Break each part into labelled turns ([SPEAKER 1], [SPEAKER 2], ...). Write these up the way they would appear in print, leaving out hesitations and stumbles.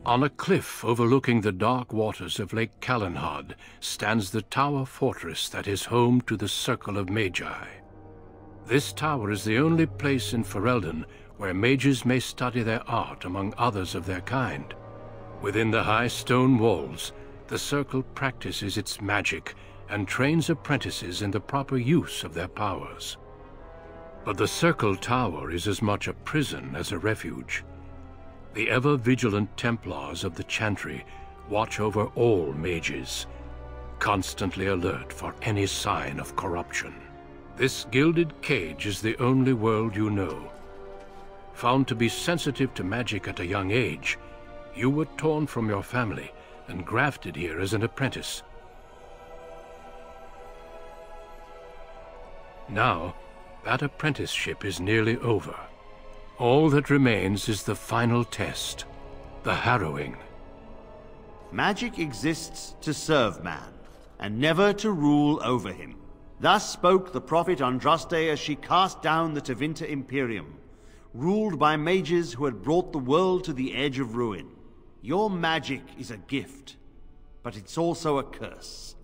[SPEAKER 1] On a cliff overlooking the dark waters of Lake Cullen stands the tower fortress that is home to the Circle of Magi. This tower is the only place in Ferelden where mages may study their art among others of their kind. Within the high stone walls, the Circle practices its magic and trains apprentices in the proper use of their powers. But the Circle Tower is as much a prison as a refuge. The ever-vigilant Templars of the Chantry watch over all mages, constantly alert for any sign of corruption. This gilded cage is the only world you know. Found to be sensitive to magic at a young age, you were torn from your family and grafted here as an apprentice. Now, that apprenticeship is nearly over. All that remains is the final test, the harrowing.
[SPEAKER 2] Magic exists to serve man, and never to rule over him. Thus spoke the prophet Andraste as she cast down the Tevinter Imperium, ruled by mages who had brought the world to the edge of ruin. Your magic is a gift, but it's also a curse.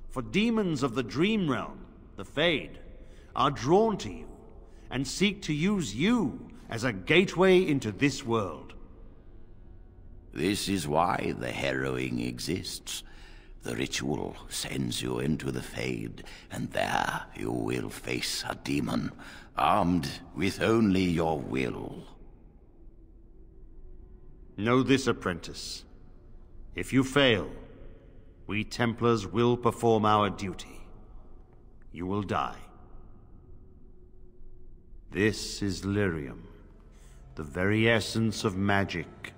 [SPEAKER 2] For demons of the Dream Realm, the Fade, are drawn to you, and seek to use you as a gateway into this world.
[SPEAKER 3] This is why the harrowing exists. The ritual sends you into the Fade, and there you will face a demon, armed with only your will.
[SPEAKER 2] Know this, apprentice. If you fail, we Templars will perform our duty. You will die. This is lyrium, the very essence of magic,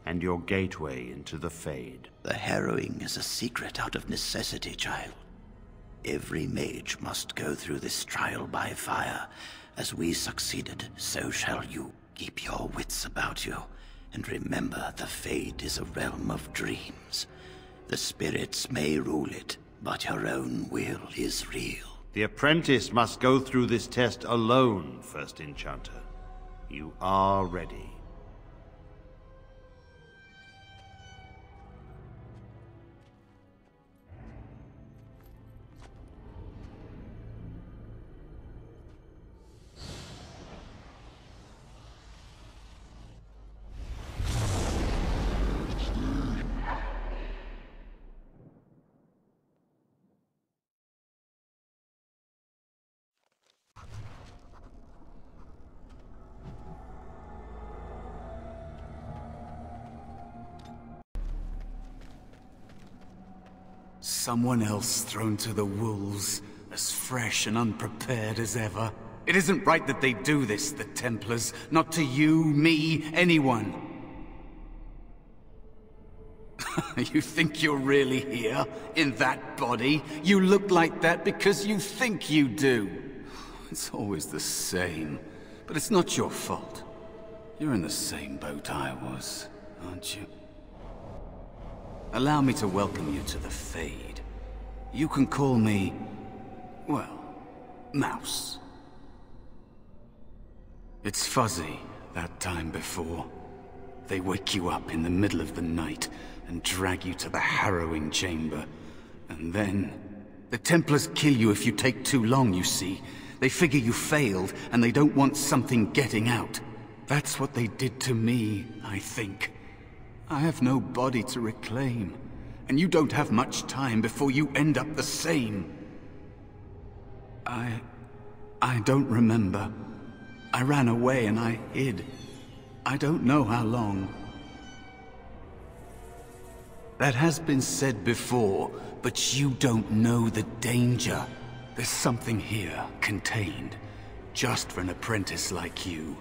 [SPEAKER 2] and your gateway into the Fade.
[SPEAKER 3] The harrowing is a secret out of necessity, child. Every mage must go through this trial by fire. As we succeeded, so shall you. Keep your wits about you, and remember the Fade is a realm of dreams. The spirits may rule it, but your own will is real.
[SPEAKER 2] The apprentice must go through this test alone, First Enchanter. You are ready.
[SPEAKER 4] Someone else thrown to the wolves, as fresh and unprepared as ever. It isn't right that they do this, the Templars. Not to you, me, anyone. You think you're really here, in that body? You look like that because you think you do. It's always the same, but it's not your fault. You're in the same boat I was, aren't you? Allow me to welcome you to the Fade. You can call me, well, Mouse. It's fuzzy, that time before. They wake you up in the middle of the night and drag you to the harrowing chamber. And then, the Templars kill you if you take too long, you see. They figure you failed, and they don't want something getting out. That's what they did to me, I think. I have no body to reclaim, and you don't have much time before you end up the same. I don't remember. I ran away and I hid. I don't know how long. That has been said before, but you don't know the danger. There's something here, contained, just for an apprentice like you.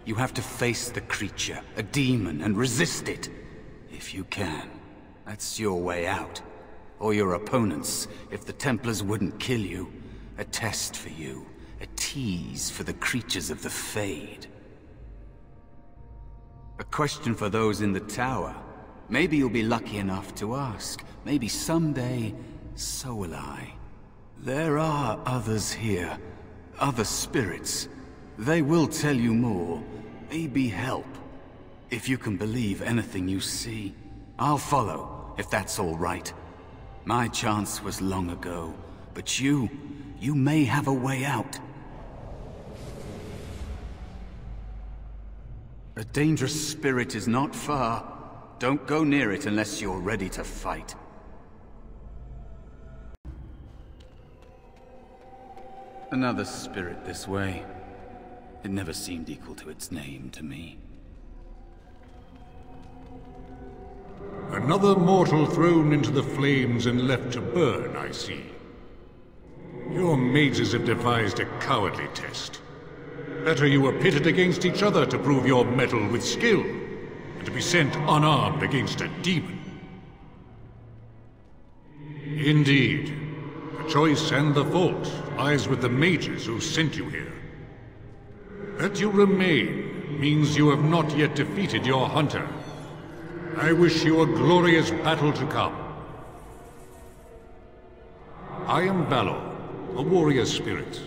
[SPEAKER 4] You have to face the creature, a demon, and resist it. If you can. That's your way out. Or your opponents, if the Templars wouldn't kill you. A test for you. A tease for the creatures of the Fade. A question for those in the tower. Maybe you'll be lucky enough to ask. Maybe someday, so will I. There are others here. Other spirits. They will tell you more. Maybe help. If you can believe anything you see. I'll follow, if that's all right. My chance was long ago, but you may have a way out. A dangerous spirit is not far. Don't go near it unless you're ready to fight. Another spirit this way. It never seemed equal to its name to me.
[SPEAKER 5] Another mortal thrown into the flames and left to burn, I see. Your mages have devised a cowardly test. Better you were pitted against each other to prove your mettle with skill, and to be sent unarmed against a demon. Indeed, the choice and the fault lies with the mages who sent you here. That you remain means you have not yet defeated your hunter. I wish you a glorious battle to come. I am Valor, a warrior spirit.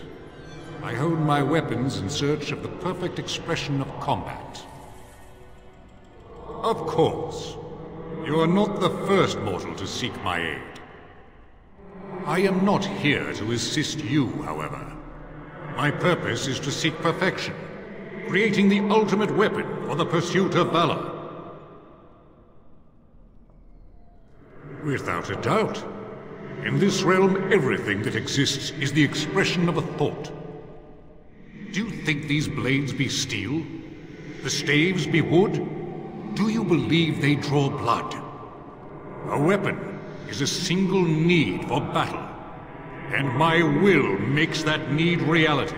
[SPEAKER 5] I hone my weapons in search of the perfect expression of combat. Of course, you are not the first mortal to seek my aid. I am not here to assist you, however. My purpose is to seek perfection, creating the ultimate weapon for the pursuit of valor. Without a doubt. In this realm, everything that exists is the expression of a thought. Do you think these blades be steel? The staves be wood? Do you believe they draw blood? A weapon is a single need for battle, and my will makes that need reality.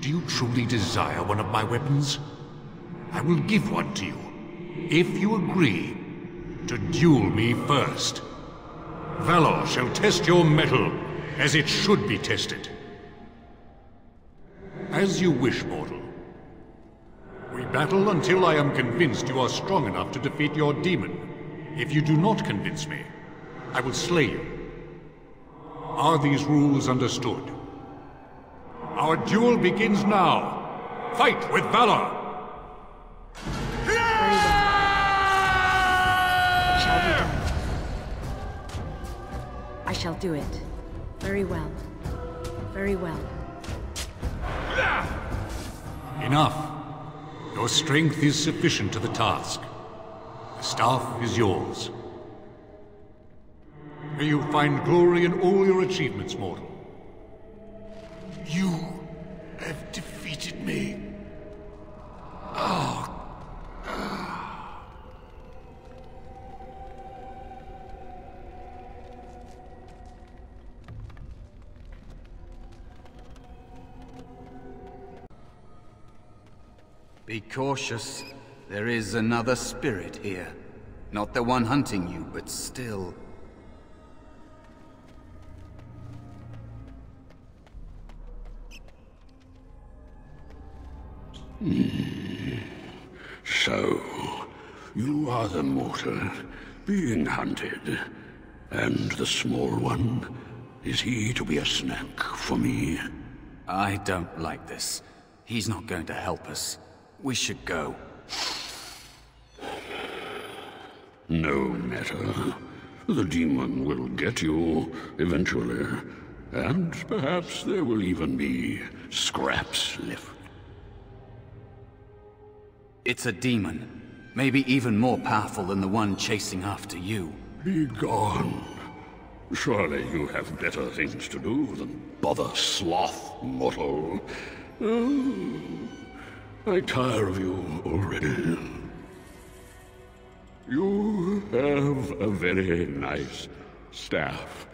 [SPEAKER 5] Do you truly desire one of my weapons? I will give one to you, if you agree to duel me first. Valor shall test your mettle as it should be tested. As you wish, mortal. We battle until I am convinced you are strong enough to defeat your demon. If you do not convince me, I will slay you. Are these rules understood? Our duel begins now. Fight with valor!
[SPEAKER 6] I shall do it. Very well. Very well.
[SPEAKER 5] Enough. Your strength is sufficient to the task. The staff is yours. May you find glory in all your achievements, mortal.
[SPEAKER 1] You have defeated me. Oh.
[SPEAKER 4] Be cautious. There is another spirit here. Not the one hunting you, but still.
[SPEAKER 1] So, you are the mortal being hunted. And the small one, is he to be a snack for me?
[SPEAKER 4] I don't like this. He's not going to help us. We should go.
[SPEAKER 1] No matter. The demon will get you eventually. And perhaps there will even be scraps left.
[SPEAKER 4] It's a demon. Maybe even more powerful than the one chasing after you.
[SPEAKER 1] Be gone. Surely you have better things to do than bother sloth, mortal. Oh, I tire of you already. You have a very nice staff.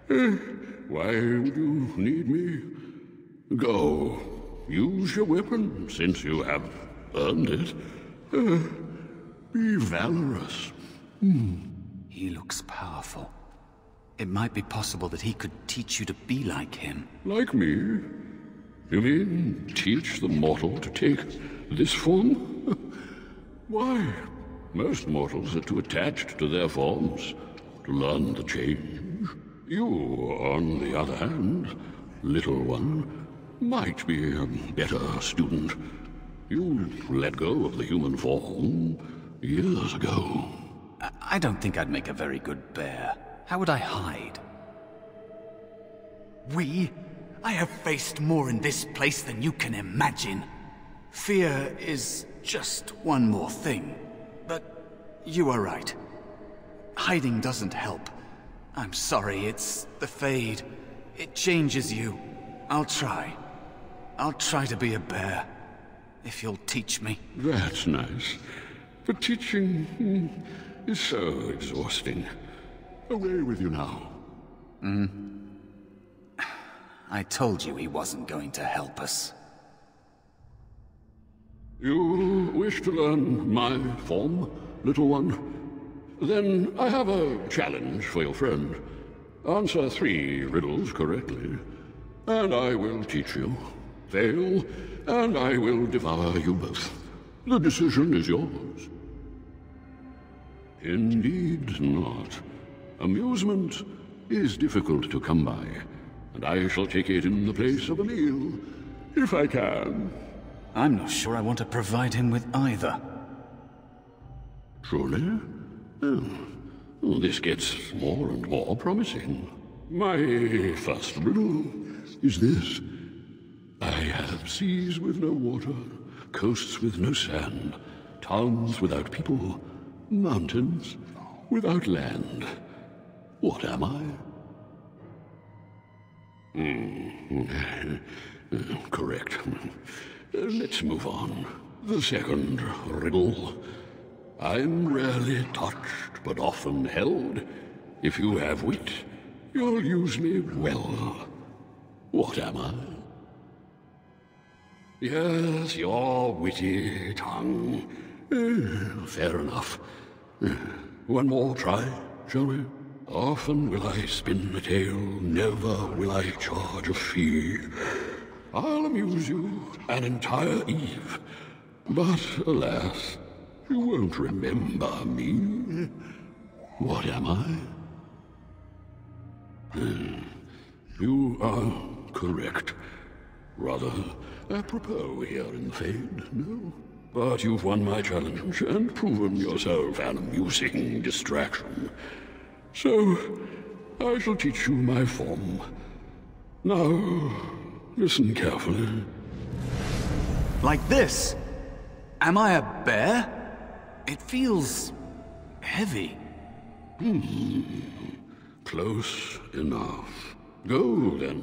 [SPEAKER 1] Why would you need me? Go. Use your weapon, since you have earned it. Be valorous.
[SPEAKER 4] He looks powerful. It might be possible that he could teach you to be like him.
[SPEAKER 1] Like me? You mean teach the mortal to take this form? Why, most mortals are too attached to their forms to learn the change. You, on the other hand, little one, might be a better student. You let go of the human form years ago.
[SPEAKER 4] I don't think I'd make a very good bear. How would I hide? I have faced more in this place than you can imagine. Fear is just one more thing. But you are right. Hiding doesn't help. I'm sorry, it's the Fade. It changes you. I'll try. I'll try to be a bear. If you'll teach me.
[SPEAKER 7] That's nice. But teaching is so exhausting. Away with you now.
[SPEAKER 4] I told you he wasn't going to help us.
[SPEAKER 7] You wish to learn my form, little one? Then I have a challenge for your friend. Answer 3 riddles correctly, and I will teach you. Fail, and I will devour you both. The decision is yours. Indeed not. Amusement is difficult to come by, and I shall take it in the place of a meal, if I can.
[SPEAKER 4] I'm not sure I want to provide him with either.
[SPEAKER 7] Truly? Oh, this gets more and more promising. My first riddle is this. I have seas with no water, coasts with no sand, towns without people, mountains without land. What am I? Correct. Let's move on. The second riddle. I'm rarely touched, but often held. If you have wit, you'll use me well. What am I? Yes, your witty tongue. Fair enough. One more try, shall we? Often will I spin a tale, never will I charge a fee. I'll amuse you an entire eve, but alas, you won't remember me. What am I? You are correct. Rather apropos here in the Fade, no? But you've won my challenge and proven yourself an amusing distraction. So, I shall teach you my form. Now, listen carefully.
[SPEAKER 4] Like this? Am I a bear? It feels heavy.
[SPEAKER 7] Close enough. Go then,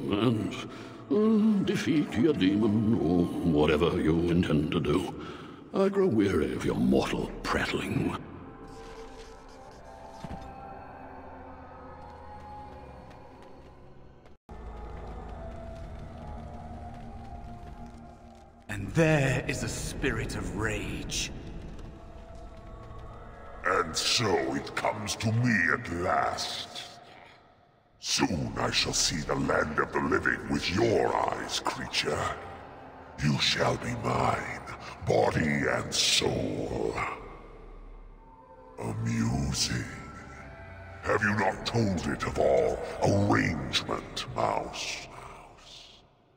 [SPEAKER 7] and defeat your demon, or whatever you intend to do. I grow weary of your mortal prattling.
[SPEAKER 4] And there is a spirit of rage.
[SPEAKER 8] And so it comes to me at last. Soon I shall see the land of the living with your eyes, creature. You shall be mine, body and soul. Amusing. Have you not told it of our arrangement, Mouse?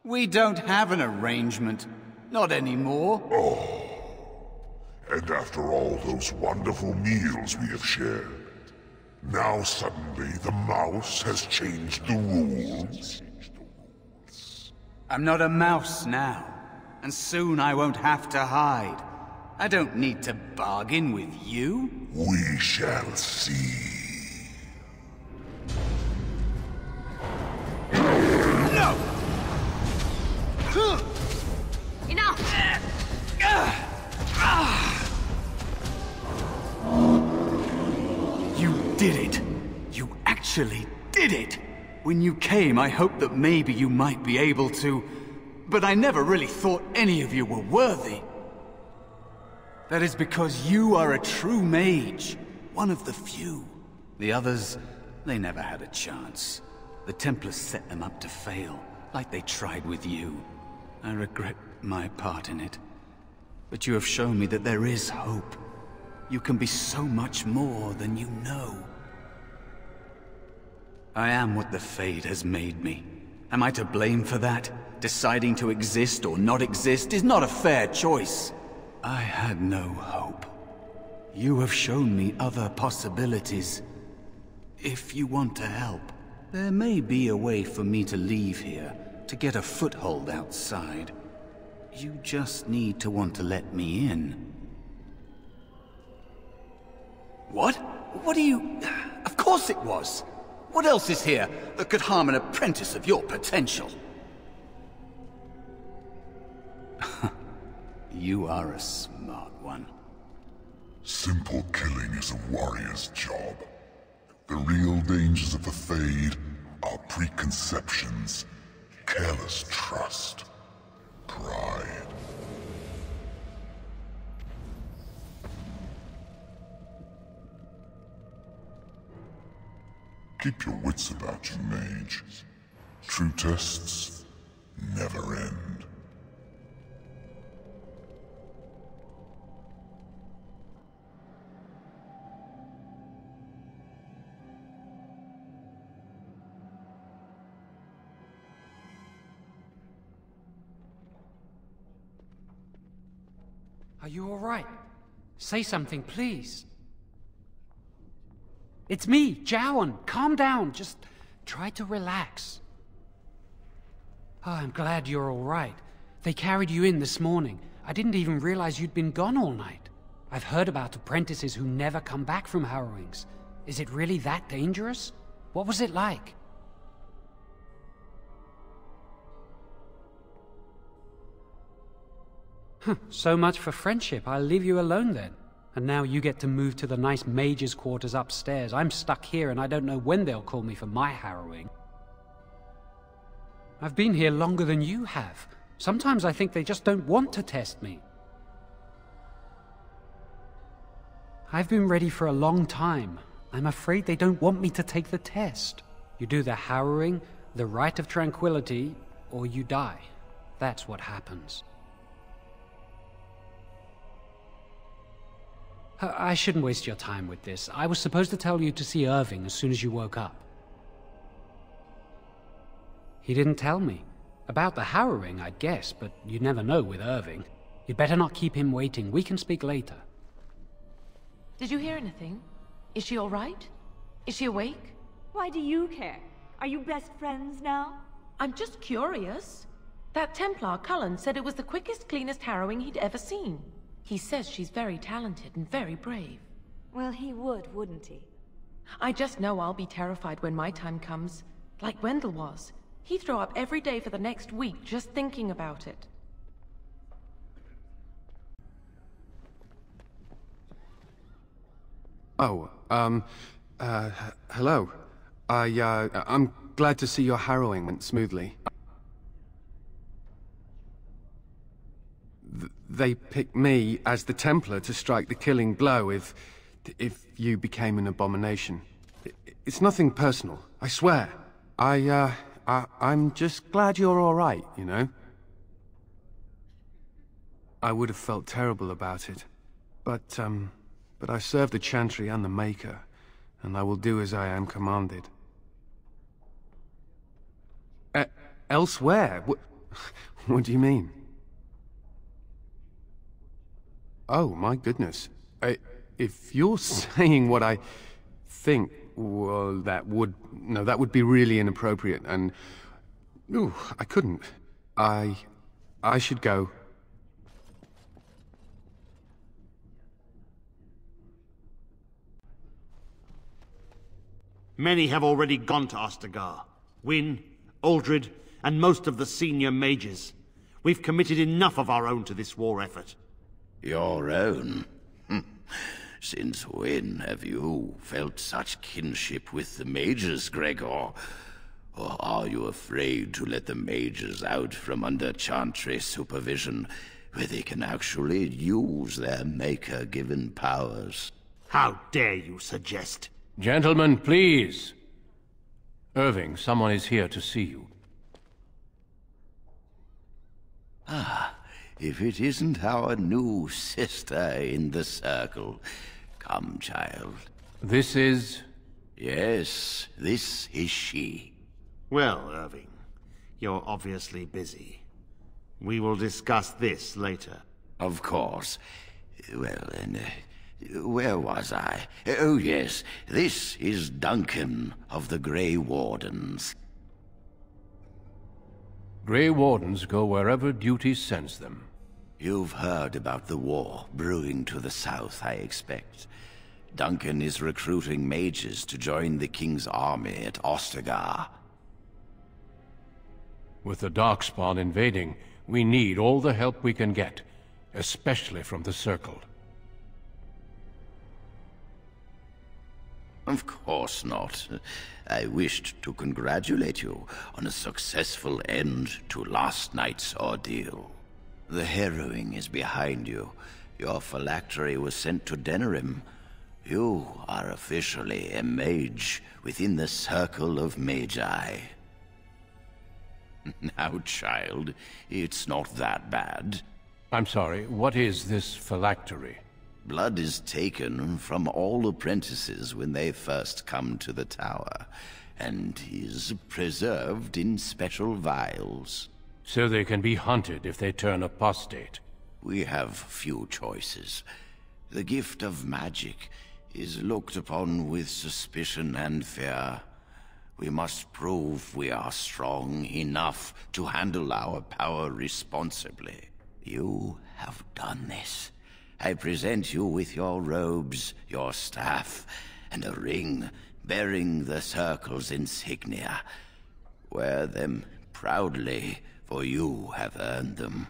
[SPEAKER 4] We don't have an arrangement. Not anymore.
[SPEAKER 8] And after all those wonderful meals we have shared, now suddenly the mouse has changed the rules?
[SPEAKER 4] I'm not a mouse now, and soon I won't have to hide. I don't need to bargain with you.
[SPEAKER 8] We shall see.
[SPEAKER 4] No!
[SPEAKER 6] Enough!
[SPEAKER 4] You did it! You actually did it! When you came, I hoped that maybe you might be able to, but I never really thought any of you were worthy. That is because you are a true mage, one of the few. The others, they never had a chance. The Templars set them up to fail, like they tried with you. I regret my part in it. But you have shown me that there is hope. You can be so much more than you know. I am what the Fade has made me. Am I to blame for that? Deciding to exist or not exist is not a fair choice. I had no hope. You have shown me other possibilities. If you want to help, there may be a way for me to leave here, to get a foothold outside. You just need to want to let me in. What? What do you... Of course it was! What else is here that could harm an apprentice of your potential? You are a smart one.
[SPEAKER 8] Simple killing is a warrior's job. The real dangers of the Fade are preconceptions, careless trust, pride. Keep your wits about you, mage. True tests never end.
[SPEAKER 9] Are you all right? Say something, please. It's me, Jowan. Calm down. Just try to relax. Oh, I'm glad you're all right. They carried you in this morning. I didn't even realize you'd been gone all night. I've heard about apprentices who never come back from harrowings. Is it really that dangerous? What was it like? So much for friendship. I'll leave you alone then. And now you get to move to the nice mage's quarters upstairs. I'm stuck here and I don't know when they'll call me for my harrowing. I've been here longer than you have. Sometimes I think they just don't want to test me. I've been ready for a long time. I'm afraid they don't want me to take the test. You do the harrowing, the rite of tranquility, or you die. That's what happens. I shouldn't waste your time with this. I was supposed to tell you to see Irving as soon as you woke up. He didn't tell me. About the harrowing, I'd guess, but you'd never know with Irving. You'd better not keep him waiting. We can speak later.
[SPEAKER 10] Did you hear anything? Is she all right? Is she awake?
[SPEAKER 11] Why do you care? Are you best friends now?
[SPEAKER 10] I'm just curious. That Templar, Cullen, said it was the quickest, cleanest harrowing he'd ever seen. He says she's very talented and very brave.
[SPEAKER 11] Well, he would, wouldn't he?
[SPEAKER 10] I just know I'll be terrified when my time comes. Like Wendell was. He'd throw up every day for the next week just thinking about it.
[SPEAKER 12] Oh, hello. I'm glad to see your harrowing went smoothly. They picked me as the Templar to strike the killing blow if you became an abomination. It's nothing personal, I swear. I'm just glad you're all right, you know? I would have felt terrible about it, but I serve the Chantry and the Maker, and I will do as I am commanded. Elsewhere? What do you mean? Oh, my goodness. If you're saying what I think, well, that would be really inappropriate, and... Ooh, I couldn't. I should go.
[SPEAKER 2] Many have already gone to Ostagar. Wynne, Aldred, and most of the senior mages. We've committed enough of our own to this war effort.
[SPEAKER 3] Your own? Since when have you felt such kinship with the mages, Gregor? Or are you afraid to let the mages out from under Chantry supervision, where they can actually use their Maker-given powers?
[SPEAKER 2] How dare you suggest?
[SPEAKER 1] Gentlemen, please. Irving, someone is here to see you.
[SPEAKER 3] Ah, if it isn't our new sister in the circle. Come, child.
[SPEAKER 1] This is...
[SPEAKER 3] Yes, this is she.
[SPEAKER 2] Well, Irving, you're obviously busy. We will discuss this later.
[SPEAKER 3] Of course. Well, then, Where was I? Oh yes, this is Duncan of the Grey Wardens.
[SPEAKER 1] Grey Wardens go wherever duty sends them.
[SPEAKER 3] You've heard about the war brewing to the south, I expect. Duncan is recruiting mages to join the King's army at Ostagar.
[SPEAKER 1] With the Darkspawn invading, we need all the help we can get, especially from the Circle.
[SPEAKER 3] Of course not. I wished to congratulate you on a successful end to last night's ordeal. The harrowing is behind you. Your phylactery was sent to Denerim. You are officially a mage within the Circle of Magi. Now, child, it's not that bad.
[SPEAKER 1] I'm sorry, what is this phylactery?
[SPEAKER 3] Blood is taken from all apprentices when they first come to the tower, and is preserved in special vials.
[SPEAKER 1] So they can be hunted if they turn apostate.
[SPEAKER 3] We have few choices. The gift of magic is looked upon with suspicion and fear. We must prove we are strong enough to handle our power responsibly. You have done this. I present you with your robes, your staff, and a ring bearing the Circle's insignia. Wear them proudly, for you have earned them.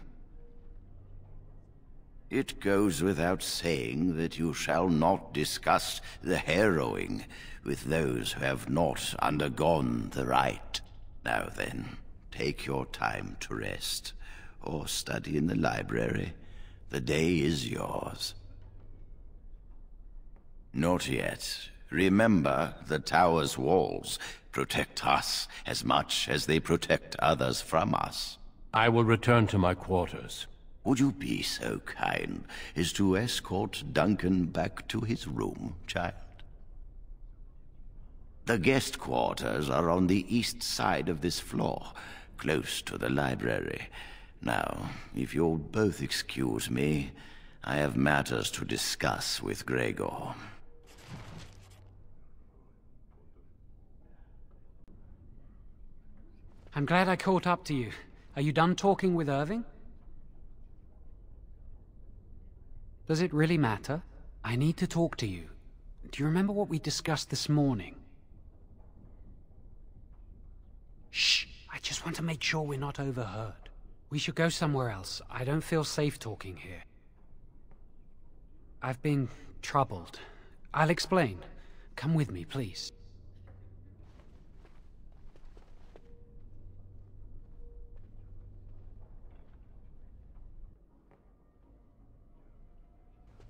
[SPEAKER 3] It goes without saying that you shall not discuss the harrowing with those who have not undergone the rite. Now then, take your time to rest, or study in the library. The day is yours. Not yet. Remember, the tower's walls protect us as much as they protect others from us.
[SPEAKER 1] I will return to my quarters.
[SPEAKER 3] Would you be so kind as to escort Duncan back to his room, child? The guest quarters are on the east side of this floor, close to the library. Now, if you'll both excuse me, I have matters to discuss with Gregor.
[SPEAKER 9] I'm glad I caught up to you. Are you done talking with Irving? Does it really matter? I need to talk to you. Do you remember what we discussed this morning? Shh! I just want to make sure we're not overheard. We should go somewhere else. I don't feel safe talking here. I've been troubled. I'll explain. Come with me, please.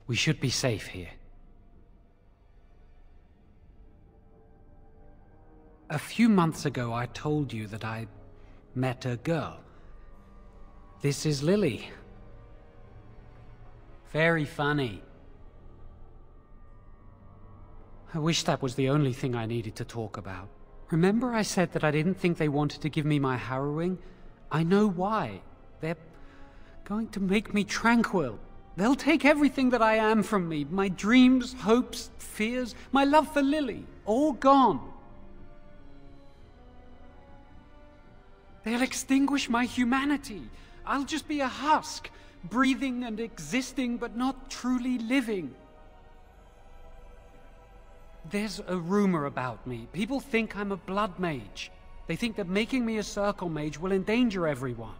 [SPEAKER 9] We should be safe here. A few months ago, I told you that I met a girl. This is Lily. Very funny. I wish that was the only thing I needed to talk about. Remember I said that I didn't think they wanted to give me my harrowing? I know why. They're going to make me tranquil. They'll take everything that I am from me. My dreams, hopes, fears, my love for Lily. All gone. They'll extinguish my humanity. I'll just be a husk, breathing and existing, but not truly living. There's a rumor about me. People think I'm a blood mage. They think that making me a circle mage will endanger everyone.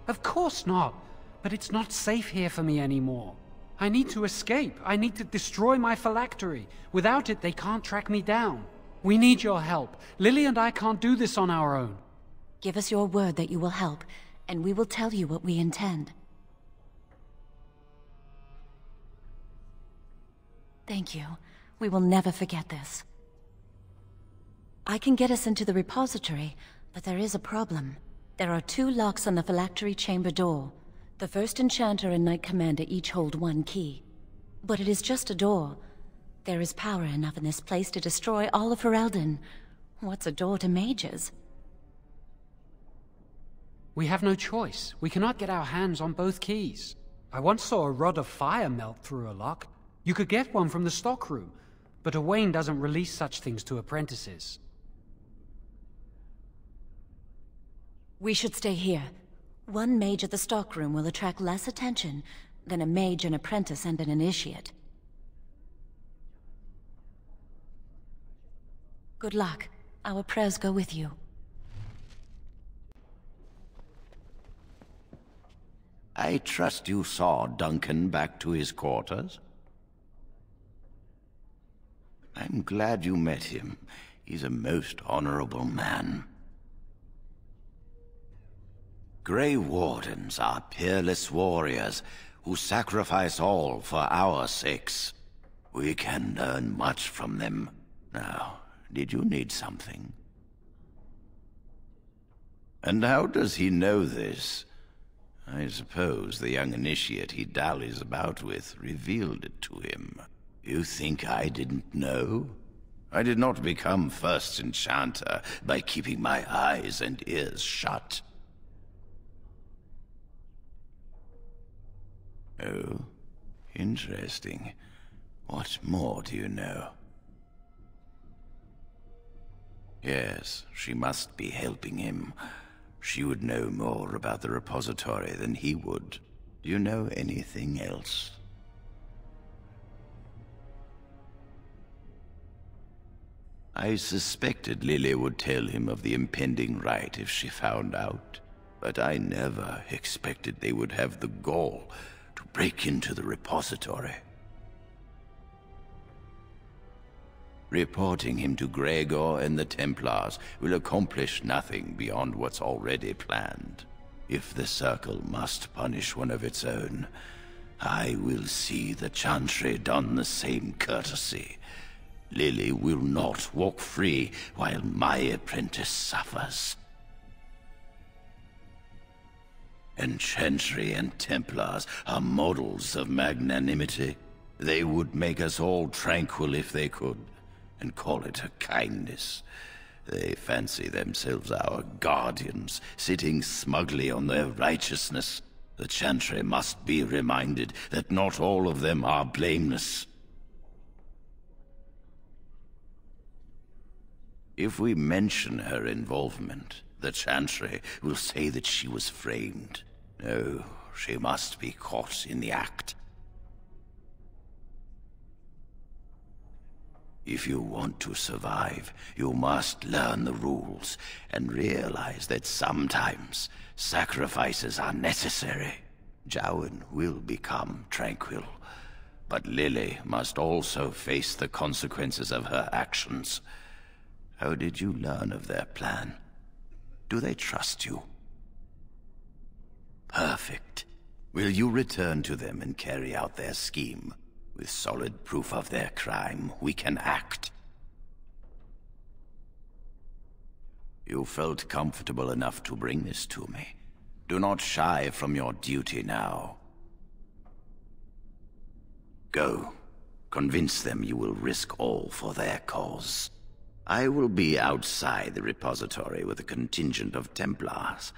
[SPEAKER 9] Of course not. But it's not safe here for me anymore. I need to escape. I need to destroy my phylactery. Without it, they can't track me down. We need your help. Lily and I can't do this on our own.
[SPEAKER 13] Give us your word that you will help, and we will tell you what we intend. Thank you. We will never forget this. I can get us into the repository, but there is a problem. There are 2 locks on the phylactery chamber door. The First Enchanter and Knight Commander each hold 1 key. But it is just a door. There is power enough in this place to destroy all of Ferelden. What's a door to mages?
[SPEAKER 9] We have no choice. We cannot get our hands on both keys. I once saw a rod of fire melt through a lock. You could get one from the stockroom, but Owain doesn't release such things to apprentices.
[SPEAKER 13] We should stay here. One mage at the stockroom will attract less attention than a mage, an apprentice, and an initiate. Good luck. Our prayers go with you.
[SPEAKER 3] I trust you saw Duncan back to his quarters? I'm glad you met him. He's a most honorable man. Grey Wardens are peerless warriors who sacrifice all for our sakes. We can learn much from them. Now, did you need something? And how does he know this? I suppose the young initiate he dallies about with revealed it to him. You think I didn't know? I did not become first enchanter by keeping my eyes and ears shut. Oh, interesting. What more do you know? Yes, she must be helping him. She would know more about the repository than he would. Do you know anything else? I suspected Lily would tell him of the impending rite if she found out, but I never expected they would have the gall to break into the repository. Reporting him to Gregor and the Templars will accomplish nothing beyond what's already planned. If the Circle must punish one of its own, I will see the Chantry done the same courtesy. Lily will not walk free while my apprentice suffers. And Chantry and Templars are models of magnanimity. They would make us all tranquil if they could, and call it a kindness. They fancy themselves our guardians, sitting smugly on their righteousness. The Chantry must be reminded that not all of them are blameless. If we mention her involvement, the Chantry will say that she was framed. No, she must be caught in the act. If you want to survive, you must learn the rules and realize that sometimes sacrifices are necessary. Jowan will become tranquil, but Lily must also face the consequences of her actions. How did you learn of their plan? Do they trust you? Perfect. Will you return to them and carry out their scheme? With solid proof of their crime, we can act. You felt comfortable enough to bring this to me. Do not shy from your duty now. Go. Convince them you will risk all for their cause. I will be outside the repository with a contingent of Templars.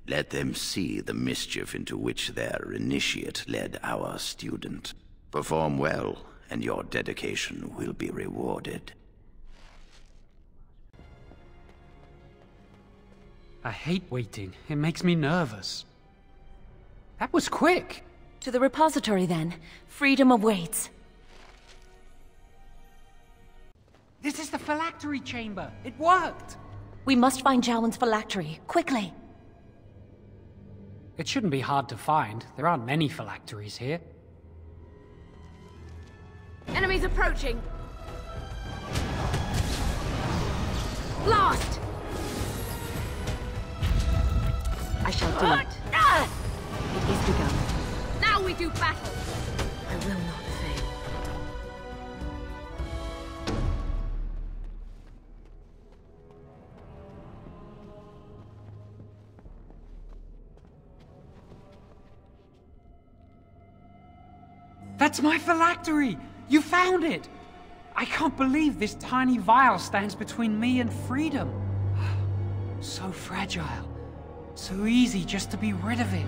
[SPEAKER 3] Let them see the mischief into which their initiate led our student. Perform well, and your dedication will be rewarded.
[SPEAKER 9] I hate waiting. It makes me nervous. That was quick!
[SPEAKER 13] To the repository, then. Freedom awaits.
[SPEAKER 9] This is the phylactery chamber! It worked!
[SPEAKER 13] We must find Jowan's phylactery, quickly!
[SPEAKER 9] It shouldn't be hard to find. There aren't many phylacteries here.
[SPEAKER 6] Enemies approaching! Blast! I shall do it. It is begun. Now we do battle! I will not fail.
[SPEAKER 9] That's my phylactery! You found it! I can't believe this tiny vial stands between me and freedom. So fragile. So easy just to be rid of it.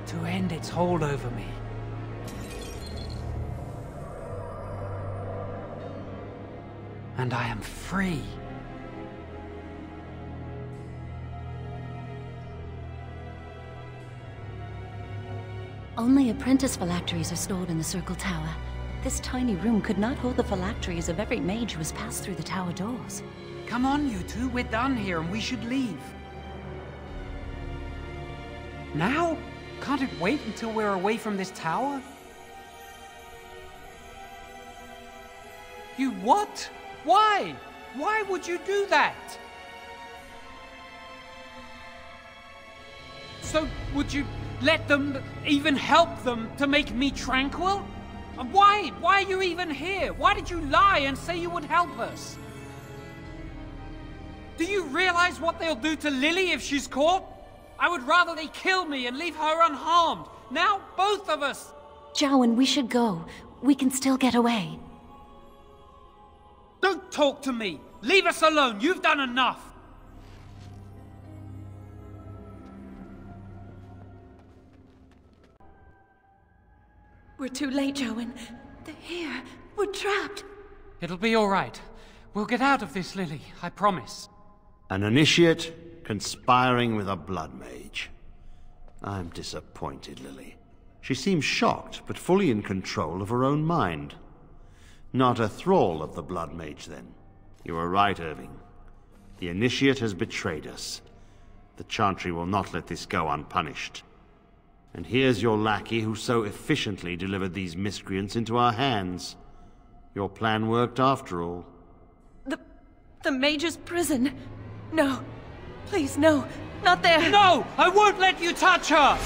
[SPEAKER 9] to end its hold over me. And I am free.
[SPEAKER 13] Only apprentice phylacteries are stored in the Circle Tower. This tiny room could not hold the phylacteries of every mage who has passed through the tower doors.
[SPEAKER 9] Come on, you two. We're done here and we should leave. Now? Can't it wait until we're away from this tower? You what? Why? Why would you do that? So, would you let them, even help them, to make me tranquil? And why? Why are you even here? Why did you lie and say you would help us? Do you realize what they'll do to Lily if she's caught? I would rather they kill me and leave her unharmed. Now, both of us!
[SPEAKER 13] Jowan, we should go. We can still get away.
[SPEAKER 9] Don't talk to me! Leave us alone! You've done enough!
[SPEAKER 13] We're too late, Jowan. They're here. We're trapped.
[SPEAKER 9] It'll be all right. We'll get out of this, Lily. I promise.
[SPEAKER 2] An initiate conspiring with a blood mage. I'm disappointed, Lily. She seems shocked, but fully in control of her own mind. Not a thrall of the blood mage, then. You were right, Irving. The initiate has betrayed us. The Chantry will not let this go unpunished. And here's your lackey who so efficiently delivered these miscreants into our hands. Your plan worked after all.
[SPEAKER 13] The mage's prison. No. Please, no. Not there.
[SPEAKER 9] No! I won't let you touch her!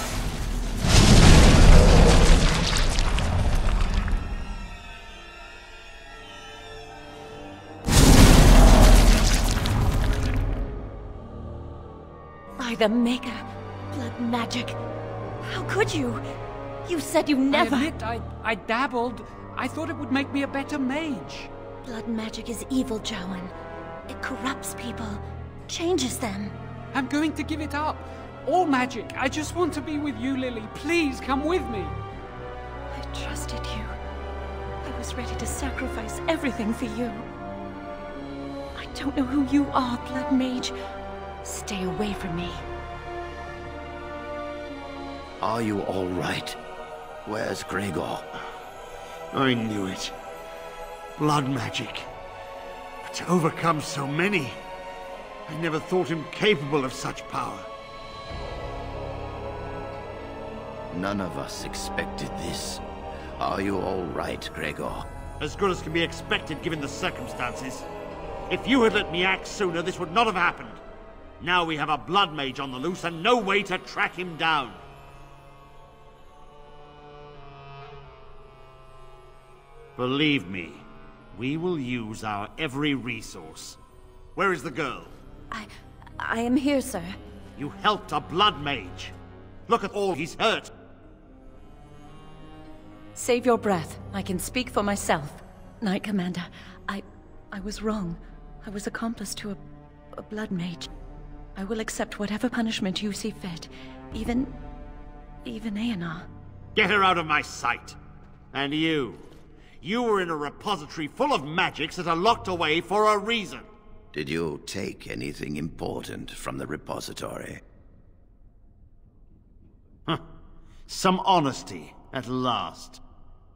[SPEAKER 13] By the Maker. Blood magic. How could you? You said you never...
[SPEAKER 9] I admit, I dabbled. I thought it would make me a better mage.
[SPEAKER 13] Blood magic is evil, Jowan. It corrupts people. Changes them.
[SPEAKER 9] I'm going to give it up. All magic. I just want to be with you, Lily. Please, come with me.
[SPEAKER 13] I trusted you. I was ready to sacrifice everything for you. I don't know who you are, Blood Mage. Stay away from me.
[SPEAKER 3] Are you all right? Where's Gregor?
[SPEAKER 2] I knew it. Blood magic. But to overcome so many, I never thought him capable of such power.
[SPEAKER 3] None of us expected this. Are you all right, Gregor?
[SPEAKER 2] As good as can be expected given the circumstances. If you had let me act sooner, this would not have happened. Now we have a blood mage on the loose and no way to track him down. Believe me, we will use our every resource. Where is the girl?
[SPEAKER 13] I am here, sir.
[SPEAKER 2] You helped a blood mage. Look at all he's hurt.
[SPEAKER 13] Save your breath. I can speak for myself. Knight Commander, I was wrong. I was accomplice to a blood mage. I will accept whatever punishment you see fit. Even Aenar.
[SPEAKER 2] Get her out of my sight. And you. You were in a repository full of magics that are locked away for a reason.
[SPEAKER 3] Did you take anything important from the repository?
[SPEAKER 2] Huh. Some honesty, at last.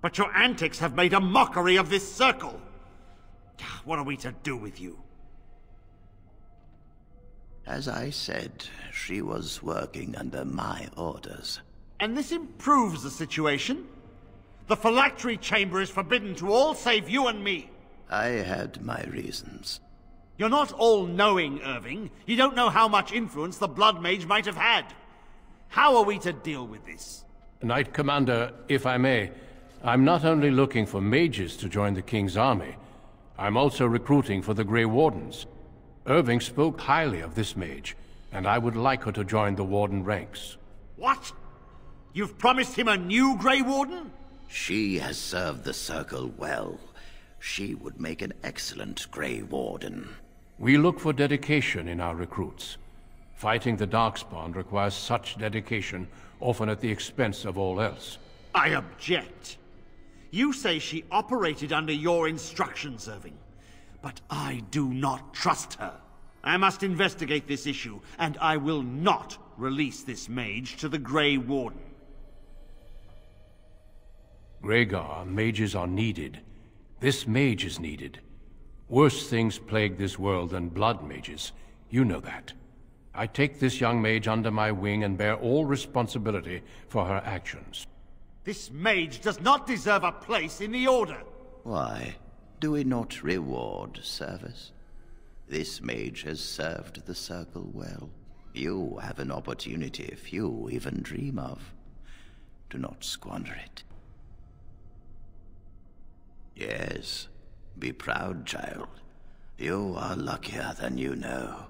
[SPEAKER 2] But your antics have made a mockery of this circle. What are we to do with you?
[SPEAKER 3] As I said, she was working under my orders.
[SPEAKER 2] And this improves the situation? The phylactery chamber is forbidden to all save you and me.
[SPEAKER 3] I had my reasons.
[SPEAKER 2] You're not all-knowing, Irving. You don't know how much influence the Blood Mage might have had. How are we to deal with this?
[SPEAKER 1] Knight Commander, if I may, I'm not only looking for mages to join the King's army, I'm also recruiting for the Grey Wardens. Irving spoke highly of this mage, and I would like her to join the Warden ranks.
[SPEAKER 2] What? You've promised him a new Grey Warden?
[SPEAKER 3] She has served the Circle well. She would make an excellent Grey Warden.
[SPEAKER 1] We look for dedication in our recruits. Fighting the Darkspawn requires such dedication, often at the expense of all else.
[SPEAKER 2] I object. You say she operated under your instructions, Irving. But I do not trust her. I must investigate this issue, and I will not release this mage to the Grey Warden.
[SPEAKER 1] Rhaegar, mages are needed. This mage is needed. Worse things plague this world than blood mages. You know that. I take this young mage under my wing and bear all responsibility for her actions.
[SPEAKER 2] This mage does not deserve a place in the Order.
[SPEAKER 3] Why? Do we not reward service? This mage has served the Circle well. You have an opportunity few even dream of. Do not squander it. Yes, be proud, child. You are luckier than you know.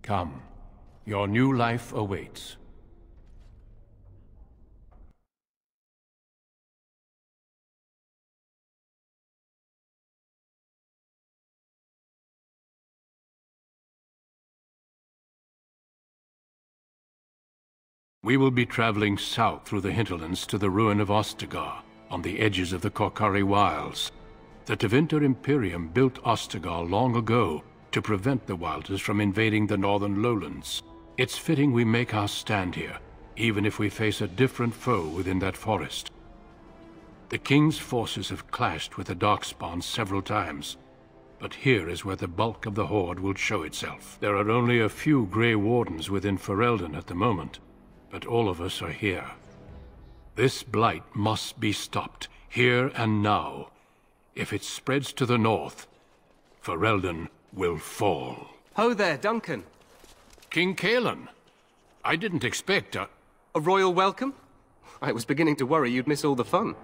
[SPEAKER 1] Come. Your new life awaits. We will be traveling south through the hinterlands to the ruin of Ostagar, on the edges of the Korcari Wilds. The Tevinter Imperium built Ostagar long ago to prevent the Wilders from invading the northern lowlands. It's fitting we make our stand here, even if we face a different foe within that forest. The King's forces have clashed with the Darkspawn several times, but here is where the bulk of the Horde will show itself. There are only a few Grey Wardens within Ferelden at the moment, but all of us are here. This blight must be stopped, here and now. If it spreads to the north, Ferelden will fall.
[SPEAKER 14] Ho there, Duncan.
[SPEAKER 1] King Cullen. I didn't expect a
[SPEAKER 14] royal welcome? I was beginning to worry you'd miss all the fun.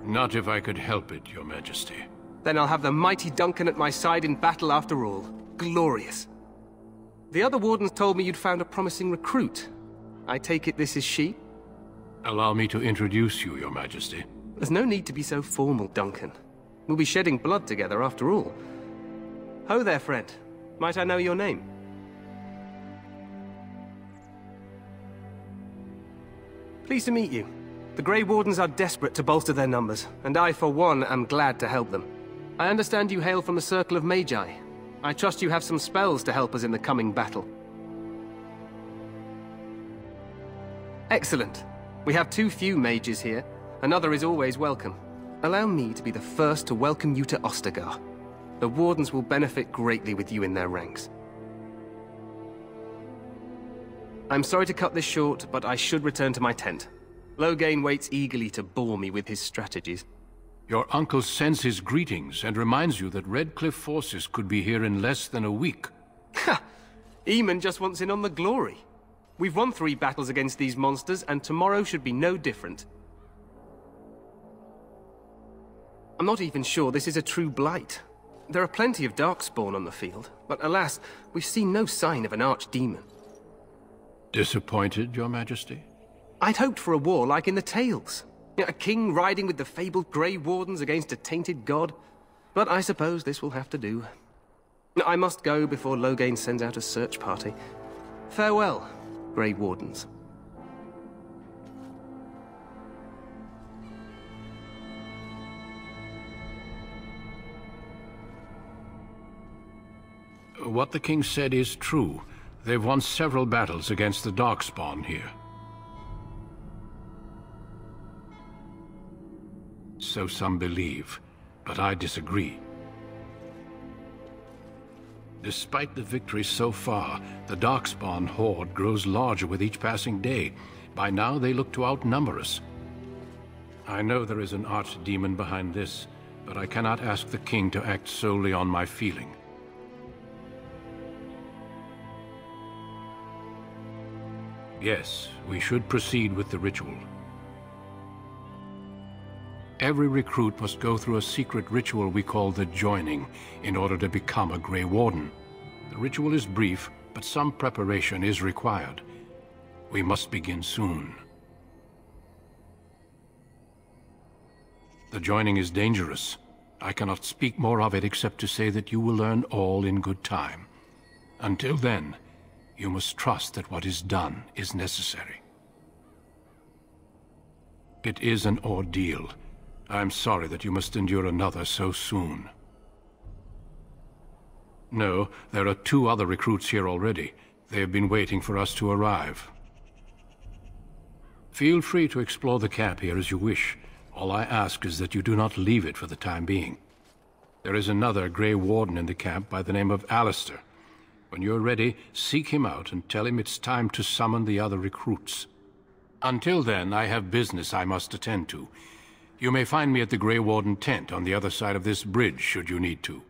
[SPEAKER 1] Not if I could help it, Your Majesty.
[SPEAKER 14] Then I'll have the mighty Duncan at my side in battle after all. Glorious. The other wardens told me you'd found a promising recruit. I take it this is she?
[SPEAKER 1] Allow me to introduce you, Your Majesty.
[SPEAKER 14] There's no need to be so formal, Duncan. We'll be shedding blood together after all. Ho there, friend. Might I know your name? Pleased to meet you. The Grey Wardens are desperate to bolster their numbers, and I, for one, am glad to help them. I understand you hail from the Circle of Magi. I trust you have some spells to help us in the coming battle. Excellent. We have too few mages here. Another is always welcome. Allow me to be the first to welcome you to Ostagar. The Wardens will benefit greatly with you in their ranks. I'm sorry to cut this short, but I should return to my tent. Loghain waits eagerly to bore me with his strategies.
[SPEAKER 1] Your uncle sends his greetings and reminds you that Redcliffe forces could be here in less than a week.
[SPEAKER 14] Ha! Eamon just wants in on the glory. We've won 3 battles against these monsters, and tomorrow should be no different. I'm not even sure this is a true blight. There are plenty of Darkspawn on the field, but alas, we've seen no sign of an archdemon.
[SPEAKER 1] Disappointed, Your Majesty?
[SPEAKER 14] I'd hoped for a war like in the tales. A king riding with the fabled Grey Wardens against a tainted god. But I suppose this will have to do. I must go before Loghain sends out a search party. Farewell, Grey Wardens.
[SPEAKER 1] What the king said is true. They've won several battles against the Darkspawn here. So some believe, but I disagree. Despite the victories so far, the Darkspawn horde grows larger with each passing day. By now, they look to outnumber us. I know there is an archdemon behind this, but I cannot ask the king to act solely on my feeling. Yes, we should proceed with the ritual. Every recruit must go through a secret ritual we call the Joining in order to become a Grey Warden. The ritual is brief, but some preparation is required. We must begin soon. The Joining is dangerous. I cannot speak more of it except to say that you will learn all in good time. Until then, you must trust that what is done is necessary. It is an ordeal. I'm sorry that you must endure another so soon. No, there are 2 other recruits here already. They have been waiting for us to arrive. Feel free to explore the camp here as you wish. All I ask is that you do not leave it for the time being. There is another Grey Warden in the camp by the name of Alistair. When you're ready, seek him out and tell him it's time to summon the other recruits. Until then, I have business I must attend to. You may find me at the Grey Warden tent on the other side of this bridge, should you need to.